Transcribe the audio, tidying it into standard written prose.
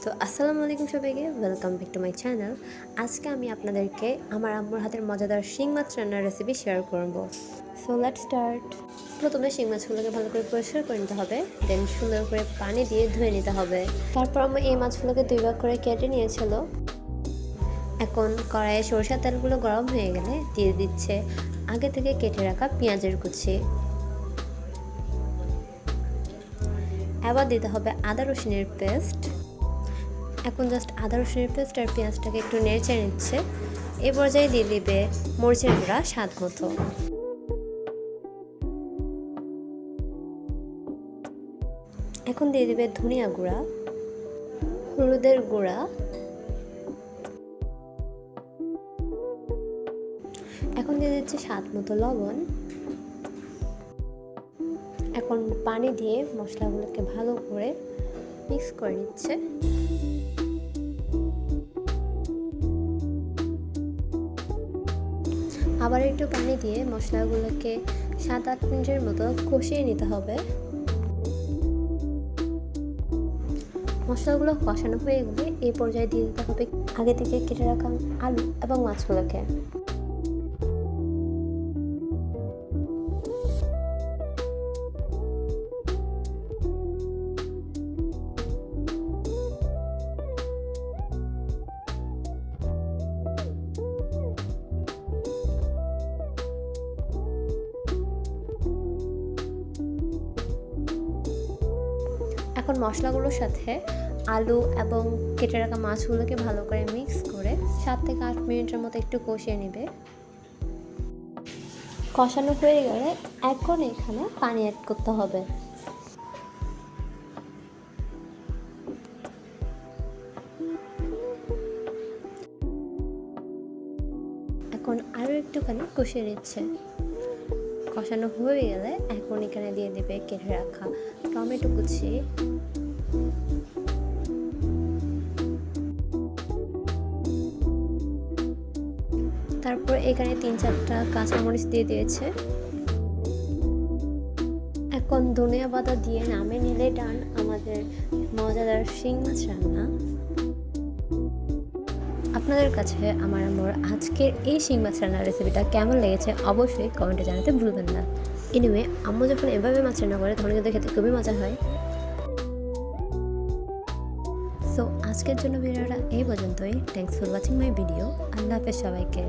তো আসসালামু আলাইকুম সবাইকে, welcome back to my channel. আজকে আমি আপনাদেরকে আমার আম্মুর হাতের মজাদার শিং মাছ রান্নার রেসিপি শেয়ার করব। So let's start. প্রথমে শিং মাছগুলোকে ভালো করে পরিষ্কার করে নিতে হবে, দেন সুন্দর করে পানি দিয়ে ধুয়ে নিতে হবে। তারপর আমি এই মাছগুলোকে 2 ভাগ করে কেটে নিয়েছিল। এখন কড়াইয়ে সরষের তেলগুলো গরম হয়ে গেলে দিয়ে দিচ্ছে আগে থেকে কেটে রাখা পেঁয়াজের কুচি। এবার দিতে হবে আদা রসুনের পেস্ট। এখন জাস্ট আদা রসুনের পেস্ট আর পেঁয়াজটাকে একটু নেড়ে নিচ্ছে। এ পর্যায়ে দিয়ে দিবে মরিচের গুঁড়া স্বাদ মতো। এখন দিয়ে দিবে ধনিয়া গুঁড়া, হলুদের গুঁড়া, এখন দিয়ে দিচ্ছে স্বাদ মতো লবণ। এখন পানি দিয়ে মশলাগুলোকে ভালো করে মিক্স করে নিচ্ছে। আবার একটু পানি দিয়ে মশলাগুলোকে 7-8 মিনিটের মতো কষিয়ে নিতে হবে। মশলাগুলো কষানো হয়ে গেলে এই পর্যায়ে দিয়ে দিতে হবে আগে থেকে কেটে রাখা আলু এবং মাছগুলোকে। এখন মশলাগুলোর সাথে আলু এবং কেটে রাখা মাছগুলোকে ভালো করে মিক্স করে 7 থেকে 8 মিনিটের মতো একটু কষিয়ে নেবে। কষানো হয়ে গেলে এখন এখানে পানি অ্যাড করতে হবে। এখন আরও একটুখানি কষিয়ে নিচ্ছে। কষানো হয়ে গেলে এখন এখানে দিয়ে দেবে কেটে রাখা টমেটো কুচি, তারপর এখানে 3-4টা কাঁচামরিচ দিয়ে দিয়েছে। এখন ধনিয়া পাতা দিয়ে নামে নিলে ডান আমাদের মজাদার শিং মাছ রান্না। আপনাদের কাছে আমার আজকের এই শিং মাছ রান্নার রেসিপিটা কেমন লেগেছে অবশ্যই কমেন্টে জানাতে ভুলবেন না। এনিওয়ে, আম্মু যখন এভাবে মাছ রান্না করে তখন কিন্তু খেতে খুবই মজা হয়। সো আজকের জন্য ভিডিওটা এই পর্যন্তই। Thanks for watching my video. আল্লাহ হাফেজ সবাইকে।